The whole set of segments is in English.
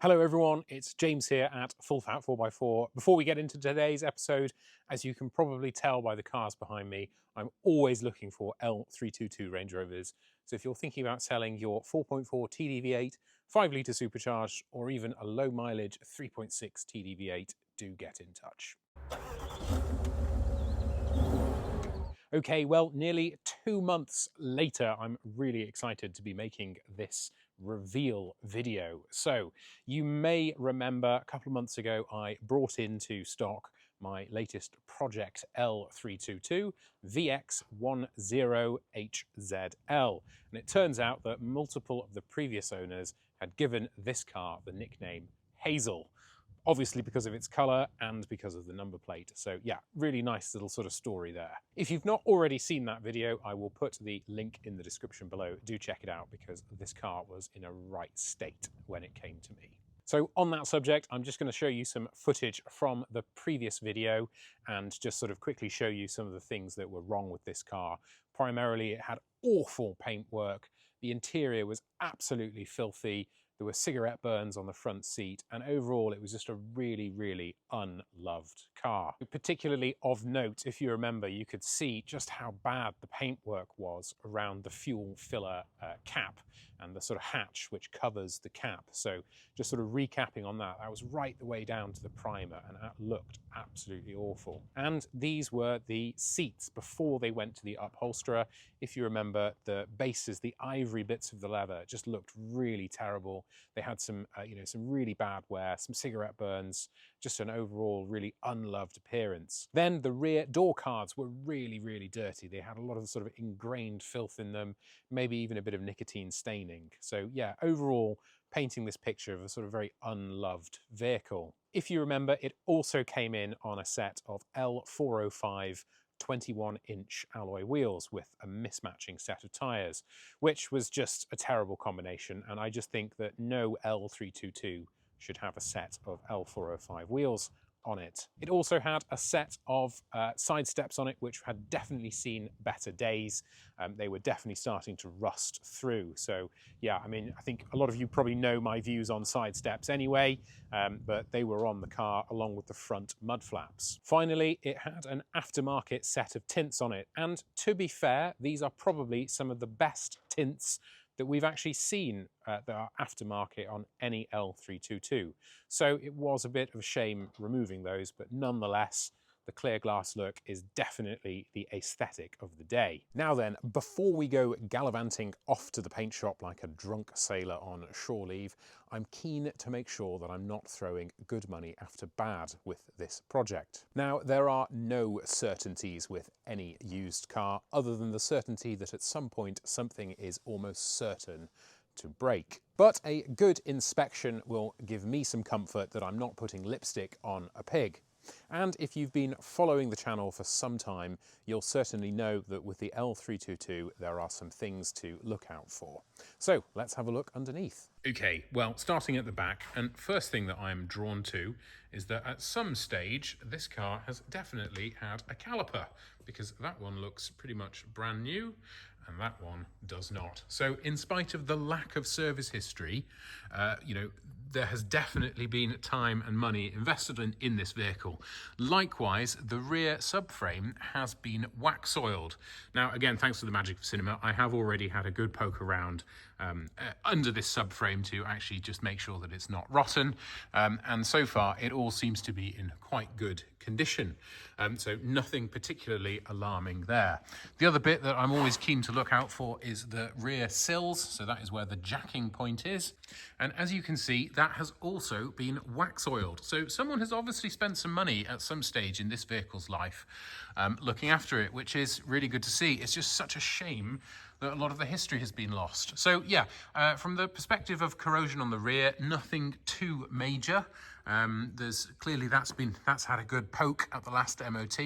Hello everyone, it's James here at Full Fat 4x4. Before we get into today's episode, as you can probably tell by the cars behind me, I'm always looking for L322 Range Rovers. So if you're thinking about selling your 4.4 TDV8, 5-litre supercharged, or even a low mileage 3.6 TDV8, do get in touch. Okay, well, nearly 2 months later, I'm really excited to be making this reveal video. So you may remember a couple of months ago, I brought into stock my latest project L322 VX10HZL. And it turns out that multiple of the previous owners had given this car the nickname Hazel. Obviously because of its colour and because of the number plate. So yeah, really nice little sort of story there. If you've not already seen that video, I will put the link in the description below. Do check it out because this car was in a right state when it came to me. So on that subject, I'm just going to show you some footage from the previous video and just sort of quickly show you some of the things that were wrong with this car. Primarily, it had awful paintwork. The interior was absolutely filthy. There were cigarette burns on the front seat, and overall it was just a really, really unloved car. Particularly of note, if you remember, you could see just how bad the paintwork was around the fuel filler cap and the sort of hatch which covers the cap. So just sort of recapping on that, that was right the way down to the primer, and that looked absolutely awful. And these were the seats before they went to the upholsterer. If you remember, the bases, the ivory bits of the leather just looked really terrible. They had some, some really bad wear, some cigarette burns, just an overall really unloved appearance. Then the rear door cards were really, really dirty. They had a lot of sort of ingrained filth in them, maybe even a bit of nicotine staining. So yeah, overall, painting this picture of a sort of very unloved vehicle. If you remember, it also came in on a set of L405 21-inch alloy wheels with a mismatching set of tyres, which was just a terrible combination, and I just think that no L322 should have a set of L405 wheels on it. It also had a set of side steps on it which had definitely seen better days. They were definitely starting to rust through. So yeah, I mean, I think a lot of you probably know my views on side steps anyway, but they were on the car along with the front mud flaps. Finally, it had an aftermarket set of tints on it, and to be fair, these are probably some of the best tints that we've actually seen that are aftermarket on any L322. So it was a bit of a shame removing those, but nonetheless, the clear glass look is definitely the aesthetic of the day. Now then, before we go gallivanting off to the paint shop like a drunk sailor on shore leave, I'm keen to make sure that I'm not throwing good money after bad with this project. Now, there are no certainties with any used car other than the certainty that at some point something is almost certain to break. But a good inspection will give me some comfort that I'm not putting lipstick on a pig. And if you've been following the channel for some time, you'll certainly know that with the L322 there are some things to look out for. So let's have a look underneath. Okay, well, starting at the back, and first thing that I'm drawn to is that at some stage this car has definitely had a caliper, because that one looks pretty much brand new and that one does not. So in spite of the lack of service history, there has definitely been time and money invested in this vehicle. Likewise, the rear subframe has been wax oiled. Now, again, thanks to the magic of cinema, I have already had a good poke around under this subframe to actually just make sure that it's not rotten. And so far, it all seems to be in quite good condition. So nothing particularly alarming there. The other bit that I'm always keen to look out for is the rear sills. So that is where the jacking point is. And as you can see, that has also been wax oiled. So someone has obviously spent some money at some stage in this vehicle's life looking after it, which is really good to see. It's just such a shame that a lot of the history has been lost. So yeah, from the perspective of corrosion on the rear, nothing too major. There's clearly that's had a good poke at the last MOT.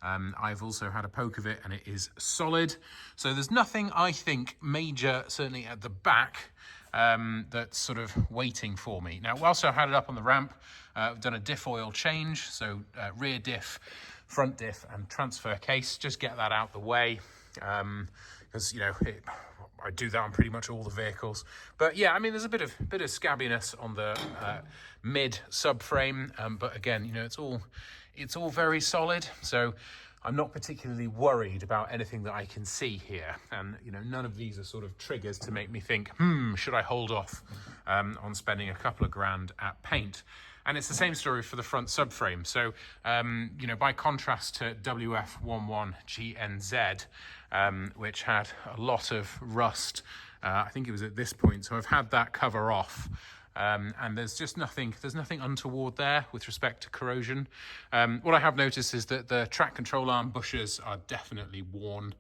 I've also had a poke of it and it is solid. So there's nothing, I think, major, certainly at the back, that's sort of waiting for me. Now, whilst I've had it up on the ramp, I've done a diff oil change. So rear diff, front diff and transfer case, just get that out the way. Because, I do that on pretty much all the vehicles. But yeah, I mean, there's a bit of scabbiness on the mid subframe, but again, you know, it's all very solid. So I'm not particularly worried about anything that I can see here. And, you know, none of these are sort of triggers to make me think, should I hold off on spending a couple of grand at paint? And it's the same story for the front subframe. So, you know, by contrast to WF11GNZ, which had a lot of rust, I think it was at this point. So I've had that cover off. And there's just nothing untoward there with respect to corrosion. What I have noticed is that the track control arm bushers are definitely worn.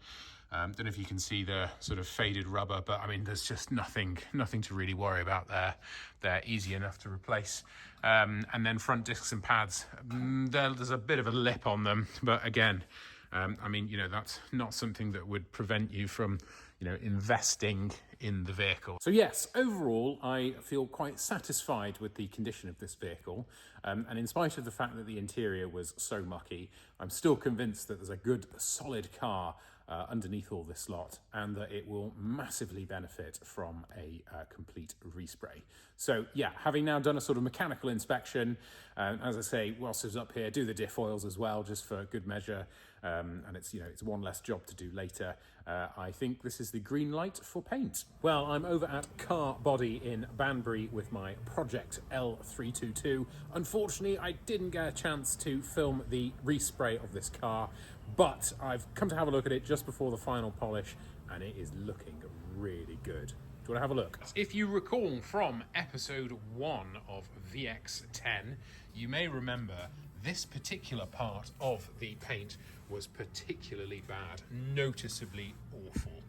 Don't know if you can see the sort of faded rubber, but I mean, there's just nothing to really worry about there. They're easy enough to replace. And then front discs and pads, there's a bit of a lip on them, but again, I mean, you know, that's not something that would prevent you from, you know, investing in the vehicle. So yes, overall, I feel quite satisfied with the condition of this vehicle. And in spite of the fact that the interior was so mucky, I'm still convinced that there's a good, solid car underneath all this lot, and that it will massively benefit from a complete respray. So yeah, having now done a sort of mechanical inspection, as I say, whilst I was up here, do the diff oils as well, just for good measure, and it's, you know, it's one less job to do later. I think this is the green light for paint. Well, I'm over at Car Body in Banbury with my Project L322. Unfortunately, I didn't get a chance to film the respray of this car, but I've come to have a look at it just before the final polish, and it is looking really good. Do you want to have a look? If you recall from episode 1 of VX10, you may remember this particular part of the paint was particularly bad, noticeably awful.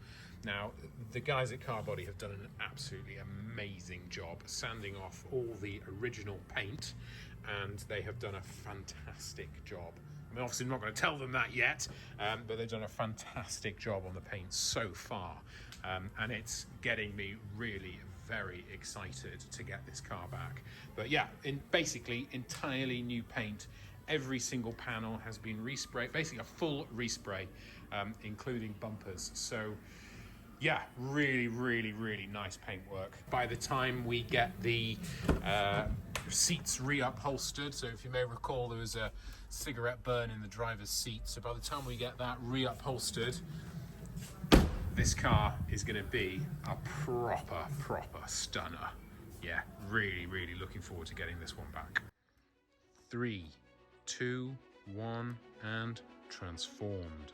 Now, the guys at Car Body have done an absolutely amazing job sanding off all the original paint, and they have done a fantastic job. I mean, obviously I'm not going to tell them that yet, but they've done a fantastic job on the paint so far, and it's getting me really very excited to get this car back. But yeah, basically entirely new paint. Every single panel has been resprayed, basically a full respray, including bumpers. So yeah, really nice paintwork. By the time we get the seats re-upholstered, so if you may recall, there was a cigarette burn in the driver's seat. So by the time we get that re-upholstered, this car is going to be a proper stunner. Yeah, really looking forward to getting this one back. 3, 2, 1, and transformed.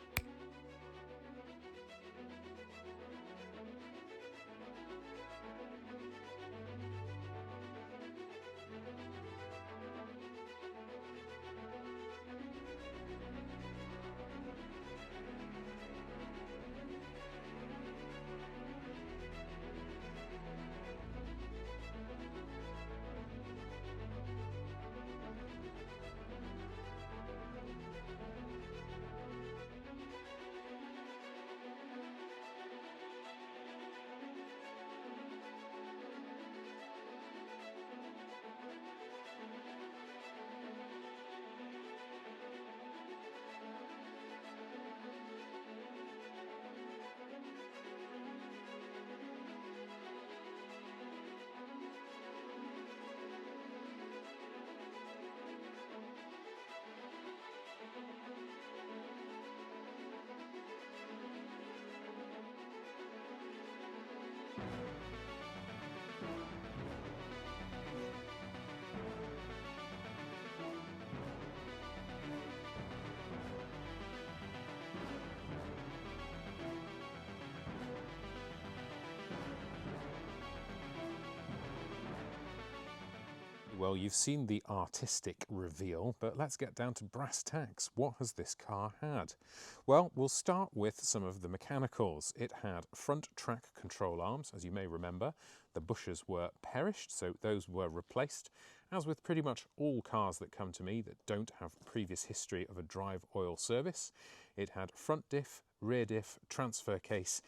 Well, you've seen the artistic reveal, but let's get down to brass tacks. What has this car had? Well, we'll start with some of the mechanicals. It had front track control arms, as you may remember. The bushers were perished, so those were replaced. As with pretty much all cars that come to me that don't have previous history of a drive oil service, it had front diff, rear diff, transfer case,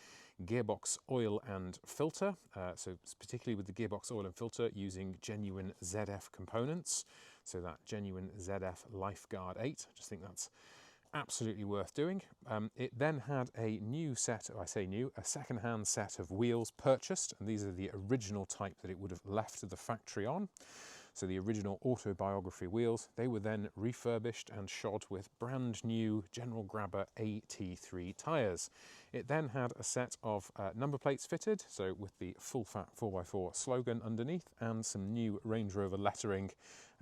gearbox oil and filter, so particularly with the gearbox oil and filter using genuine ZF components, so that genuine ZF Lifeguard 8. I just think that's absolutely worth doing. It then had a new set, I say new, a second-hand set of wheels purchased, and these are the original type that it would have left the factory on. So the original Autobiography wheels, they were then refurbished and shod with brand new General Grabber AT3 tyres. It then had a set of number plates fitted, so with the full fat 4x4 slogan underneath, and some new Range Rover lettering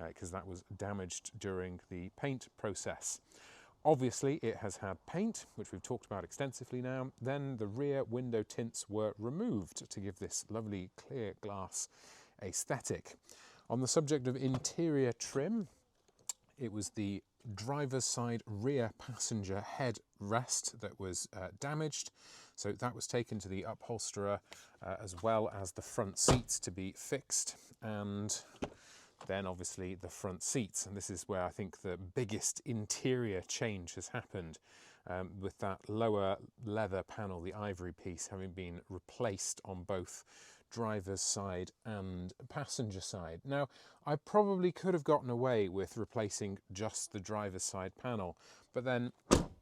because that was damaged during the paint process. Obviously it has had paint, which we've talked about extensively now. Then the rear window tints were removed to give this lovely clear glass aesthetic. On the subject of interior trim, it was the driver's side rear passenger head rest that was damaged. So that was taken to the upholsterer as well as the front seats to be fixed, and then obviously the front seats. And this is where I think the biggest interior change has happened, with that lower leather panel, the ivory piece, having been replaced on both driver's side and passenger side. Now, I probably could have gotten away with replacing just the driver's side panel, but then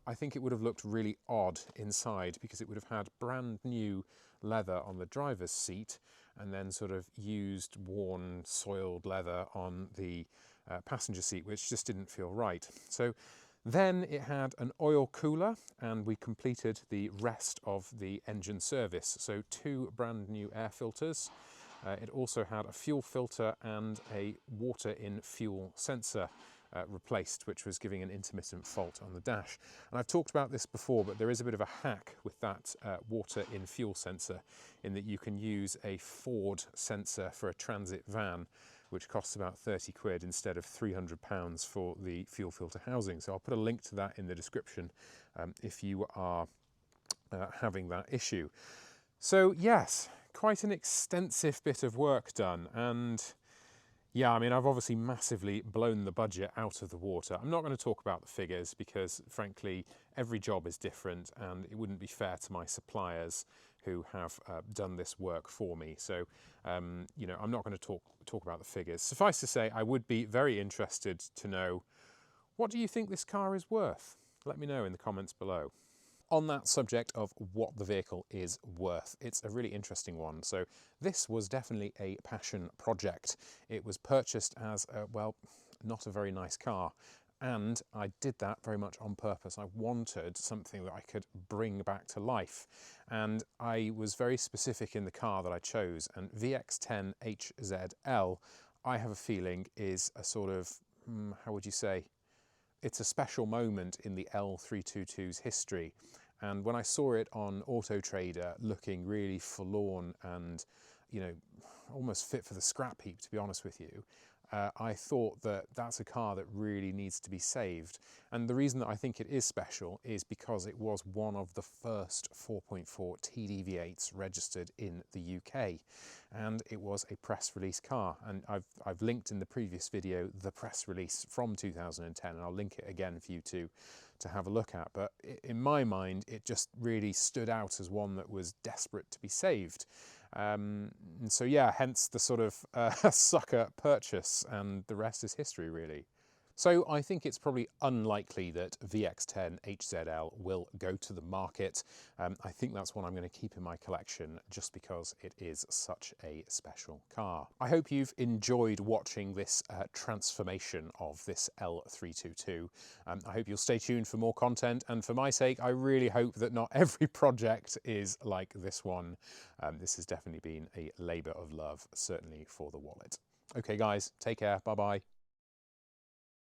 I think it would have looked really odd inside because it would have had brand new leather on the driver's seat and then sort of used, worn, soiled leather on the passenger seat, which just didn't feel right. So then it had an oil cooler, and we completed the rest of the engine service. So 2 brand new air filters. It also had a fuel filter and a water in fuel sensor replaced, which was giving an intermittent fault on the dash. And I've talked about this before, but there is a bit of a hack with that water in fuel sensor, in that you can use a Ford sensor for a transit van, which costs about 30 quid instead of £300 for the fuel filter housing. So I'll put a link to that in the description if you are having that issue. So yes, quite an extensive bit of work done, and yeah, I mean, I've obviously massively blown the budget out of the water. I'm not going to talk about the figures because, frankly, every job is different and it wouldn't be fair to my suppliers who have done this work for me. So, you know, I'm not going to talk about the figures. Suffice to say, I would be very interested to know, what do you think this car is worth? Let me know in the comments below. On that subject of what the vehicle is worth, it's a really interesting one. So this was definitely a passion project. It was purchased as a, well, not a very nice car. And I did that very much on purpose. I wanted something that I could bring back to life. And I was very specific in the car that I chose. And VX10 HZL, I have a feeling, is a sort of, how would you say? It's a special moment in the L322's history. And when I saw it on Auto Trader looking really forlorn and, you know, almost fit for the scrap heap, to be honest with you, I thought that that's a car that really needs to be saved. And the reason that I think it is special is because it was one of the first 4.4 TDV8s registered in the UK. And it was a press release car. And I've linked in the previous video the press release from 2010, and I'll link it again for you to have a look at. But in my mind, it just really stood out as one that was desperate to be saved. And so yeah, hence the sort of sucker purchase, and the rest is history, really. So I think it's probably unlikely that VX10 HZL will go to the market. I think that's one I'm going to keep in my collection just because it is such a special car. I hope you've enjoyed watching this transformation of this L322. I hope you'll stay tuned for more content, and for my sake, I really hope that not every project is like this one. This has definitely been a labour of love, certainly for the wallet. Okay guys, take care, bye bye.